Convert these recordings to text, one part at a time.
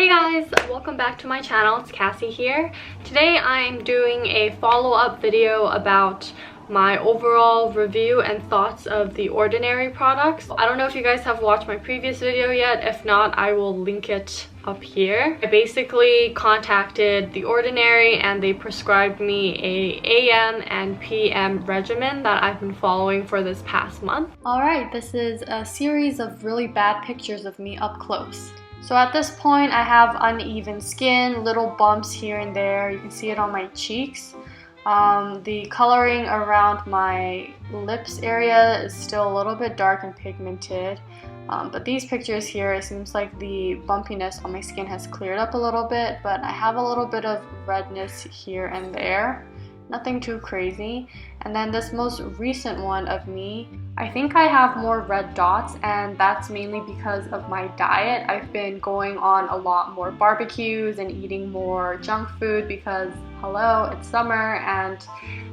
Hey guys, welcome back to my channel. It's Cassie here. Today I'm doing a follow-up video about my overall review and thoughts of The Ordinary products. I don't know if you guys have watched my previous video yet. If not, I will link it up here. I basically contacted The Ordinary and they prescribed me a AM and PM regimen that I've been following for this past month. Alright, this is a series of really bad pictures of me up close. So at this point, I have uneven skin, little bumps here and there. You can see it on my cheeks. The coloring around my lips area is still a little bit dark and pigmented. But these pictures here, it seems like the bumpiness on my skin has cleared up a little bit, but I have a little bit of redness here and there. Nothing too crazy. And then this most recent one of me, I think I have more red dots, and that's mainly because of my diet. I've been going on a lot more barbecues and eating more junk food because, hello, it's summer and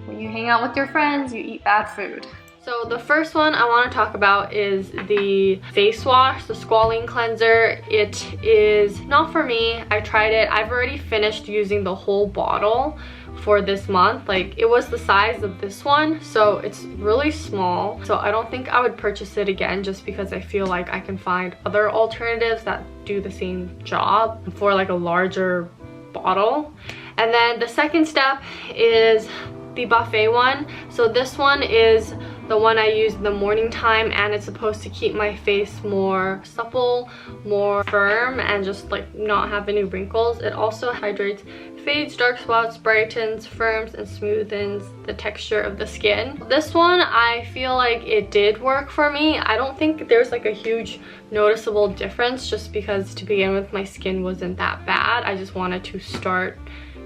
when you hang out with your friends, you eat bad food. So the first one I want to talk about is the face wash, the Squalene Cleanser. It is not for me. I tried it. I've already finished using the whole bottle for this month. Like, it was the size of this one, so it's really small. So I don't think I would purchase it again just because I feel like I can find other alternatives that do the same job for like a larger bottle. And then the second step is the Buffet one. So this one is the one I use in the morning time, and it's supposed to keep my face more supple, more firm, and just like not have any wrinkles. It also hydrates, fades dark spots, brightens, firms, and smoothens the texture of the skin. This one, I feel like it did work for me. I don't think there's like a huge noticeable difference just because to begin with my skin wasn't that bad. I just wanted to start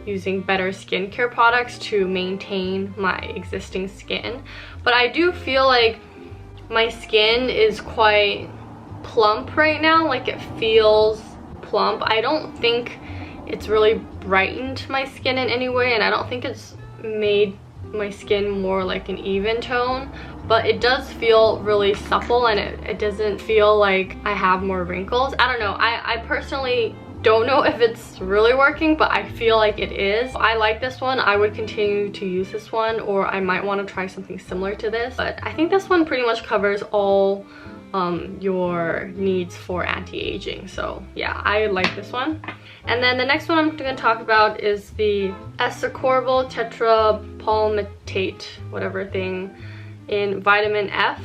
using better skincare products to maintain my existing skin. But I do feel like my skin is quite plump right now. Like, it feels plump. I don't think it's really brightened my skin in any way, and I don't think it's made my skin more like an even tone, but it does feel really supple, and it doesn't feel like I have more wrinkles. I don't know. I personally don't know if it's really working, but I feel like it is. I like this one. I would continue to use this one, or I might want to try something similar to this. But I think this one pretty much covers all your needs for anti-aging. So yeah, I like this one. And then the next one I'm going to talk about is the Ascorbyl tetrapalmitate, whatever thing, in vitamin F.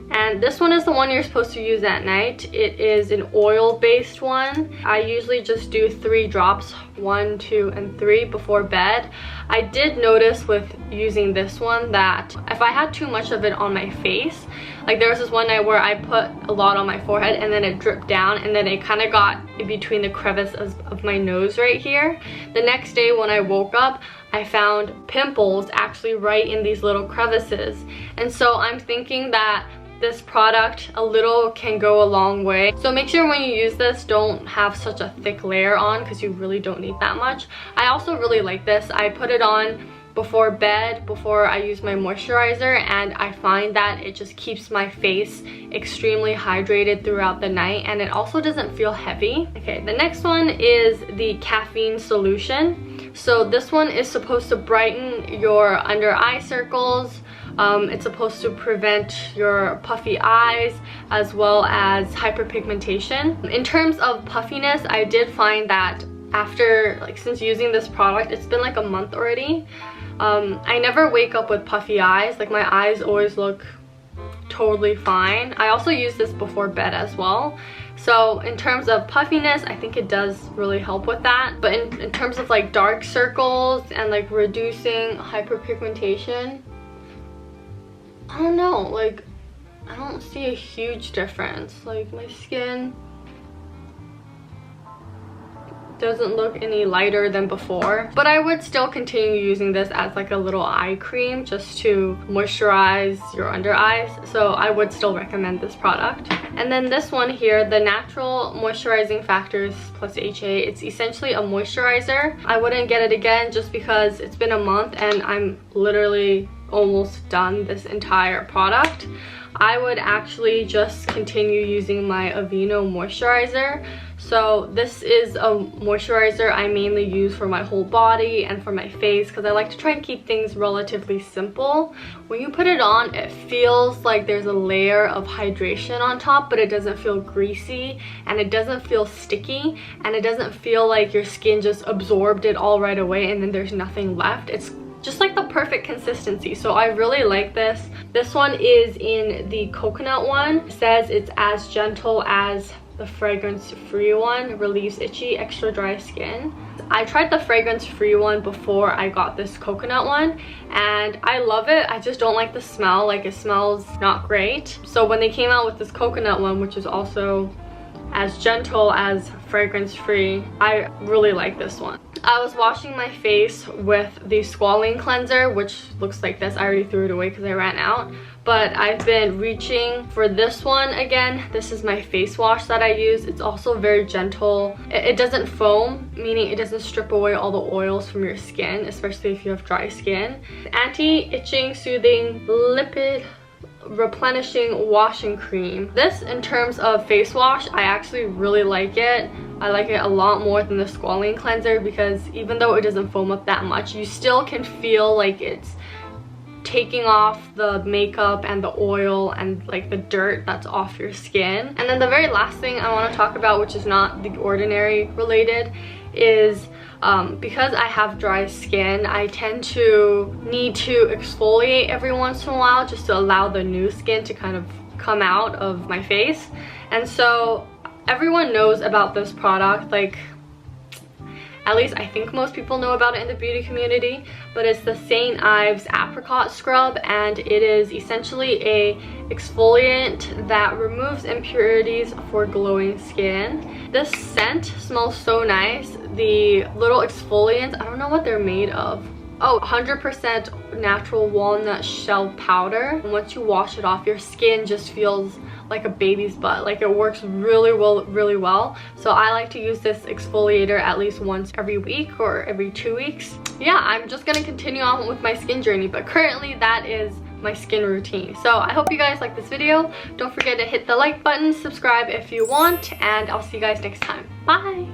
And this one is the one you're supposed to use at night. It is an oil-based one. I usually just do 3 drops, 1, 2, and 3 before bed. I did notice with using this one that if I had too much of it on my face, like there was this one night where I put a lot on my forehead and then it dripped down, and then it kind of got in between the crevice of my nose right here. The next day when I woke up, I found pimples actually right in these little crevices. And so I'm thinking that this product, a little can go a long way. So make sure when you use this, don't have such a thick layer on because you really don't need that much. I also really like this. I put it on before bed, before I use my moisturizer, and I find that it just keeps my face extremely hydrated throughout the night, and it also doesn't feel heavy. Okay, the next one is the caffeine solution. So this one is supposed to brighten your under eye circles. It's supposed to prevent your puffy eyes as well as hyperpigmentation. In terms of puffiness, I did find that after, like, since using this product, it's been like a month already, I never wake up with puffy eyes. Like, my eyes always look totally fine. I also use this before bed as well. So in terms of puffiness, I think it does really help with that. But in terms of like dark circles and like reducing hyperpigmentation, I don't know, like, I don't see a huge difference. Like, my skin doesn't look any lighter than before, but I would still continue using this as like a little eye cream just to moisturize your under eyes. So I would still recommend this product. And then this one here, the Natural Moisturizing Factors plus HA, it's essentially a moisturizer. I wouldn't get it again just because it's been a month and I'm literally almost done this entire product. I would actually just continue using my Aveeno moisturizer. So this is a moisturizer I mainly use for my whole body and for my face because I like to try and keep things relatively simple. When you put it on, it feels like there's a layer of hydration on top, but it doesn't feel greasy and it doesn't feel sticky and it doesn't feel like your skin just absorbed it all right away and then there's nothing left. It's just like the perfect consistency, so I really like this. This one is in the coconut one. It says it's as gentle as the fragrance-free one, relieves itchy, extra dry skin. I tried the fragrance-free one before I got this coconut one and I love it. I just don't like the smell, like it smells not great. So when they came out with this coconut one, which is also as gentle as fragrance-free, I really like this one. I was washing my face with the Squalene cleanser, which looks like this. I already threw it away because I ran out, but I've been reaching for this one again. This is my face wash that I use. It's also very gentle. It doesn't foam, meaning it doesn't strip away all the oils from your skin, especially if you have dry skin. Anti-itching, soothing, lipid replenishing washing cream. This, in terms of face wash, I actually really like it. I like it a lot more than the Squalene cleanser because even though it doesn't foam up that much, you still can feel like it's taking off the makeup and the oil and like the dirt that's off your skin. And then the very last thing I want to talk about, which is not The Ordinary related, is because I have dry skin, I tend to need to exfoliate every once in a while just to allow the new skin to kind of come out of my face. And so everyone knows about this product, like at least I think most people know about it in the beauty community, but it's the St. Ives Apricot Scrub, and it is essentially a exfoliant that removes impurities for glowing skin. This scent smells so nice. The little exfoliants, I don't know what they're made of. Oh, 100% natural walnut shell powder. And once you wash it off, your skin just feels like a baby's butt. Like it works really well. So I like to use this exfoliator at least once every week or every 2 weeks. Yeah, I'm just gonna continue on with my skin journey, but currently that is my skin routine. So I hope you guys like this video. Don't forget to hit the like button, subscribe if you want, and I'll see you guys next time. Bye!